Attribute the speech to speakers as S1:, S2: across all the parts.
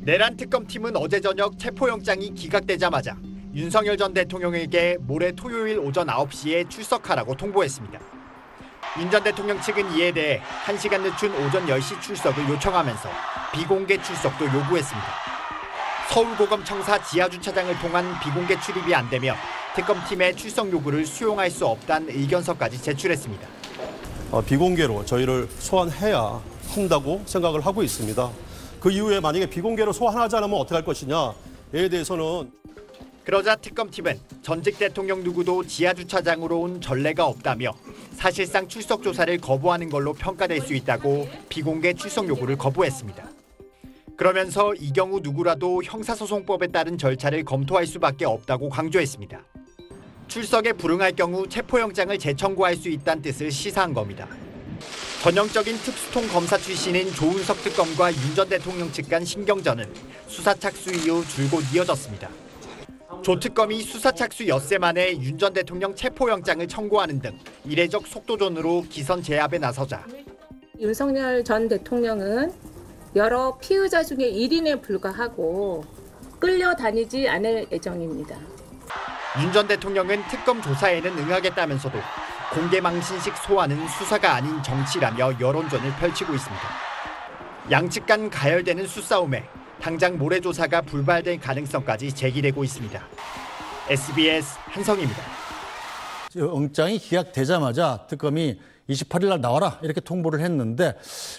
S1: 내란 특검팀은 어제 저녁 체포영장이 기각되자마자 윤석열 전 대통령에게 모레 토요일 오전 9시에 출석하라고 통보했습니다. 윤 전 대통령 측은 이에 대해 1시간 늦춘 오전 10시 출석을 요청하면서 비공개 출석도 요구했습니다. 서울고검청사 지하주차장을 통한 비공개 출입이 안 되면 특검팀의 출석 요구를 수용할 수 없다는 의견서까지 제출했습니다.
S2: 비공개로 저희를 소환해야 한다고 생각을 하고 있습니다. 그 이후에 만약에 비공개로 소환하지 않으면 어떻게 할 것이냐에 대해서는.
S1: 그러자 특검팀은 전직 대통령 누구도 지하주차장으로 온 전례가 없다며 사실상 출석 조사를 거부하는 걸로 평가될 수 있다고 비공개 출석 요구를 거부했습니다. 그러면서 이 경우 누구라도 형사소송법에 따른 절차를 검토할 수밖에 없다고 강조했습니다. 출석에 불응할 경우 체포영장을 재청구할 수 있다는 뜻을 시사한 겁니다. 전형적인 특수통 검사 출신인 조은석 특검과 윤 전 대통령 측 간 신경전은 수사 착수 이후 줄곧 이어졌습니다. 조 특검이 수사 착수 엿새 만에 윤 전 대통령 체포영장을 청구하는 등 이례적 속도전으로 기선 제압에 나서자
S3: 윤석열 전 대통령은 여러 피의자 중에 1인에 불과하고 끌려다니지 않을 예정입니다.
S1: 윤 전 대통령은 특검 조사에는 응하겠다면서도 공개망신식 소환은 수사가 아닌 정치라며 여론전을 펼치고 있습니다. 양측 간 가열되는 수싸움에 당장 모레 조사가 불발될 가능성까지 제기되고 있습니다. SBS 한성희입니다.
S4: 영장이 기각되자마자 특검이 28일 날 나와라 이렇게 통보를 했는데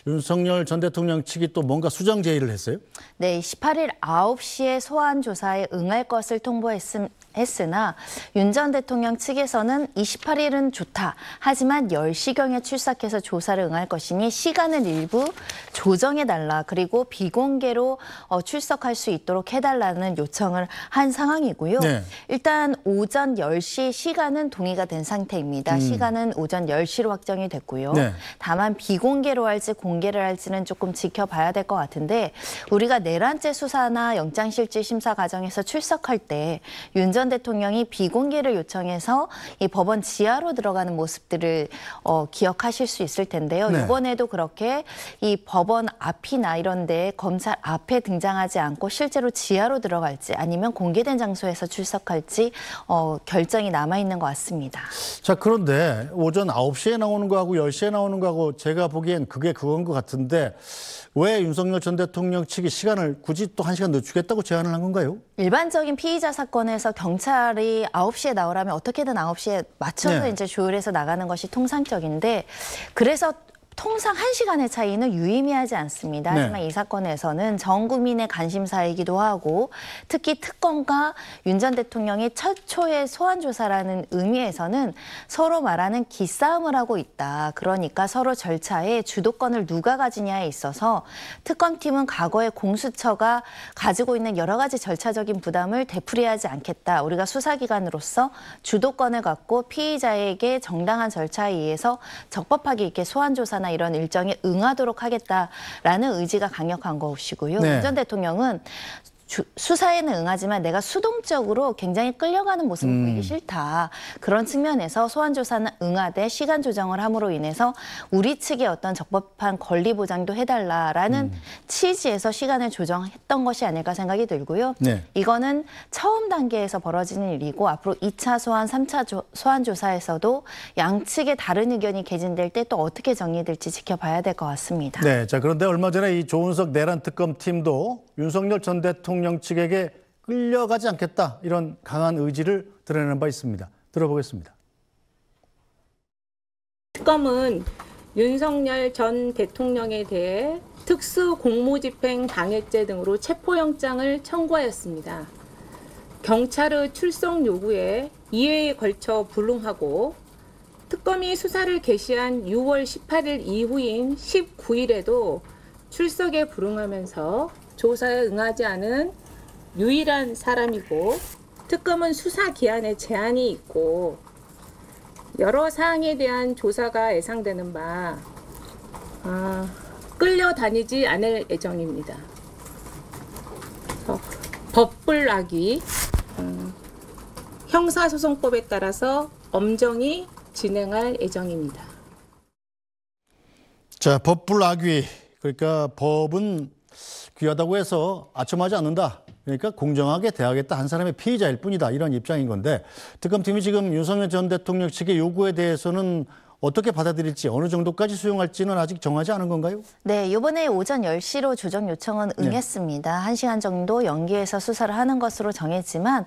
S4: 윤석열 전 대통령 측이 또 뭔가 수정 제의를 했어요?
S5: 네, 18일 9시에 소환 조사에 응할 것을 통보했으나 윤 전 대통령 측에서는 28일은 좋다. 하지만 10시경에 출석해서 조사를 응할 것이니 시간을 일부 조정해달라. 그리고 비공개로 출석할 수 있도록 해달라는 요청을 한 상황이고요. 네. 일단 오전 10시 시간은 동의가 된 상태입니다. 시간은 오전 10시로 확정이 됐고요. 네. 다만 비공개로 할지 공개를 할지는 조금 지켜봐야 될 것 같은데 우리가 내란죄 수사나 영장실질 심사 과정에서 출석할 때 윤 전 대통령이 비공개를 요청해서 이 법원 지하로 들어가는 모습들을 기억하실 수 있을 텐데요. 네. 이번에도 그렇게 이 법원 앞이나 이런 데 검찰 앞에 등장하지 않고 실제로 지하로 들어갈지 아니면 공개된 장소에서 출석할지 결정이 남아있는 것 같습니다.
S4: 자, 그런데 오전 9시에 나오는 거하고 10시에 나오는 거하고 제가 보기엔 그게 그건 것 같은데 왜 윤석열 전 대통령 측이 시간을 굳이 또 1시간 늦추겠다고 제안을 한 건가요?
S5: 일반적인 피의자 사건에서 경찰이 9시에 나오라면 어떻게든 9시에 맞춰서 이제 조율해서 나가는 것이 통상적인데 그래서 통상 1시간의 차이는 유의미하지 않습니다. 하지만 이 사건에서는 전 국민의 관심사이기도 하고 특히 특검과 윤 전 대통령의 최초의 소환조사라는 의미에서는 서로 말하는 기싸움을 하고 있다. 그러니까 서로 절차에 주도권을 누가 가지냐에 있어서 특검팀은 과거에 공수처가 가지고 있는 여러 가지 절차적인 부담을 되풀이하지 않겠다. 우리가 수사기관으로서 주도권을 갖고 피의자에게 정당한 절차에 의해서 적법하게 이렇게 소환조사나 이런 일정에 응하도록 하겠다라는 의지가 강력한 것이고요. 윤 전 대통령은 수사에는 응하지만 내가 수동적으로 굉장히 끌려가는 모습을 보이기 싫다. 그런 측면에서 소환조사는 응하되 시간 조정을 함으로 인해서 우리 측의 어떤 적법한 권리 보장도 해달라라는 취지에서 시간을 조정했던 것이 아닐까 생각이 들고요. 네. 이거는 처음 단계에서 벌어지는 일이고 앞으로 2차 소환, 3차 소환 조사에서도 양측의 다른 의견이 개진될 때 또 어떻게 정리될지 지켜봐야 될 것 같습니다.
S4: 네, 자 그런데 얼마 전에 이 조은석 내란 특검 팀도 윤석열 전 대통령 측에게 끌려가지 않겠다 이런 강한 의지를 드러내는 바 있습니다. 들어보겠습니다.
S3: 특검은 윤석열 전 대통령에 대해 특수공무집행 방해죄 등으로 체포영장을 청구하였습니다. 경찰의 출석 요구에 2회에 걸쳐 불응하고 특검이 수사를 개시한 6월 18일 이후인 19일에도 출석에 불응하면서 조사에 응하지 않은 유일한 사람이고 특검은 수사 기한에 제한이 있고 여러 사항에 대한 조사가 예상되는 바 끌려다니지 않을 예정입니다. 법불락이 형사소송법에 따라서 엄정히 진행할 예정입니다.
S4: 자, 법불악위 그러니까 법은 귀하다고 해서 아첨하지 않는다. 그러니까 공정하게 대하겠다. 한 사람의 피의자일 뿐이다. 이런 입장인 건데 특검팀이 지금 윤석열 전 대통령 측의 요구에 대해서는 어떻게 받아들일지 어느 정도까지 수용할지는 아직 정하지 않은 건가요?
S5: 네, 이번에 오전 10시로 조정 요청은 응했습니다. 1시간 정도 연기해서 수사를 하는 것으로 정했지만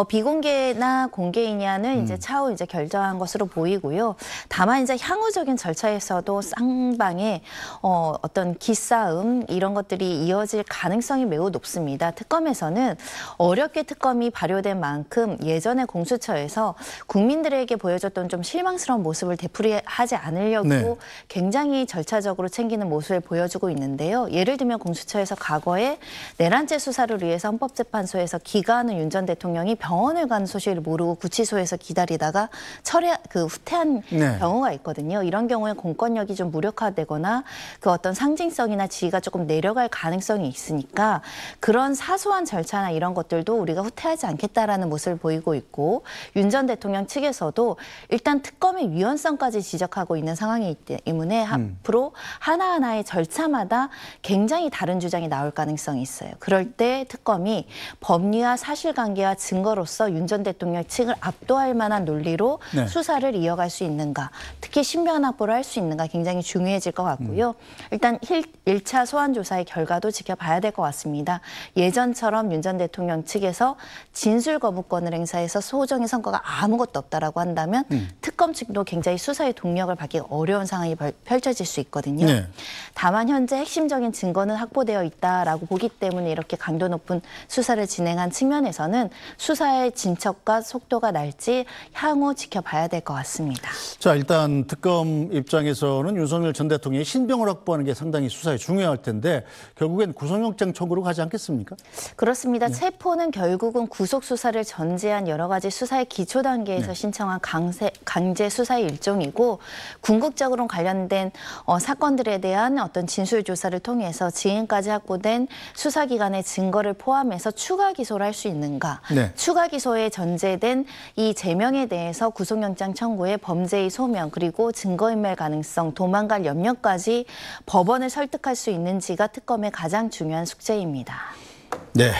S5: 비공개나 공개이냐는 이제 차후 이제 결정한 것으로 보이고요. 다만 이제 향후적인 절차에서도 쌍방의 어떤 기싸움 이런 것들이 이어질 가능성이 매우 높습니다. 특검에서는 어렵게 특검이 발효된 만큼 예전에 공수처에서 국민들에게 보여줬던 좀 실망스러운 모습을 되풀이하지 않으려고
S4: 네.
S5: 굉장히 절차적으로 챙기는 모습을 보여주고 있는데요. 예를 들면 공수처에서 과거에 내란죄 수사를 위해서 헌법재판소에서 기가하는 윤 전 대통령이 병원을 가는 소식을 모르고 구치소에서 기다리다가 후퇴한
S4: 네.
S5: 경우가 있거든요. 이런 경우에 공권력이 좀 무력화되거나 그 어떤 상징성이나 지위가 조금 내려갈 가능성이 있으니까 그런 사소한 절차나 이런 것들도 우리가 후퇴하지 않겠다라는 모습을 보이고 있고 윤 전 대통령 측에서도 일단 특검의 위헌성까지 지적하고 있는 상황이기 때문에 앞으로 하나하나의 절차마다 굉장히 다른 주장이 나올 가능성이 있어요. 그럴 때 특검이 법리와 사실관계와 증거로서 윤 전 대통령 측을 압도할 만한 논리로
S4: 네.
S5: 수사를 이어갈 수 있는가, 특히 신변 확보를 할 수 있는가 굉장히 중요해질 것 같고요. 일단 1차 소환 조사의 결과도 지켜봐야 될 것 같습니다. 예전처럼 윤 전 대통령 측에서 진술 거부권을 행사해서 소정의 성과가 아무것도 없다라고 한다면 특검 측도 굉장히 수사의 동력을 받기가 어려운 상황이 펼쳐질 수 있거든요.
S4: 네.
S5: 다만 현재 핵심적인 증거는 확보되어 있다라고 보기 때문에 이렇게 강도 높은 수사를 진행한 측면에서는 수사의 진척과 속도가 날지 향후 지켜봐야 될 것 같습니다.
S4: 자, 일단 특검 입장에서는 윤석열 전 대통령이 신병을 확보하는 게 상당히 수사에 중요할 텐데 결국엔 구속영장 청구로 가지 않겠습니까?
S5: 그렇습니다. 체포는 결국은 구속 수사를 전제한 여러 가지 수사의 기초 단계에서 신청한 강제 수사의 일종이고 궁극적으로 관련된 사건들에 대한 어떤 진술 조사를 통해서 지금까지 확보된 수사기관의 증거를 포함해서 추가 기소를 할 수 있는가?
S4: 네.
S5: 추가 기소에 전제된 이 제명에 대해서 구속영장 청구에 범죄의 소명 그리고 증거인멸 가능성, 도망갈 염려까지 법원을 설득할 수 있는지가 특검의 가장 중요한 숙제입니다.
S4: 네.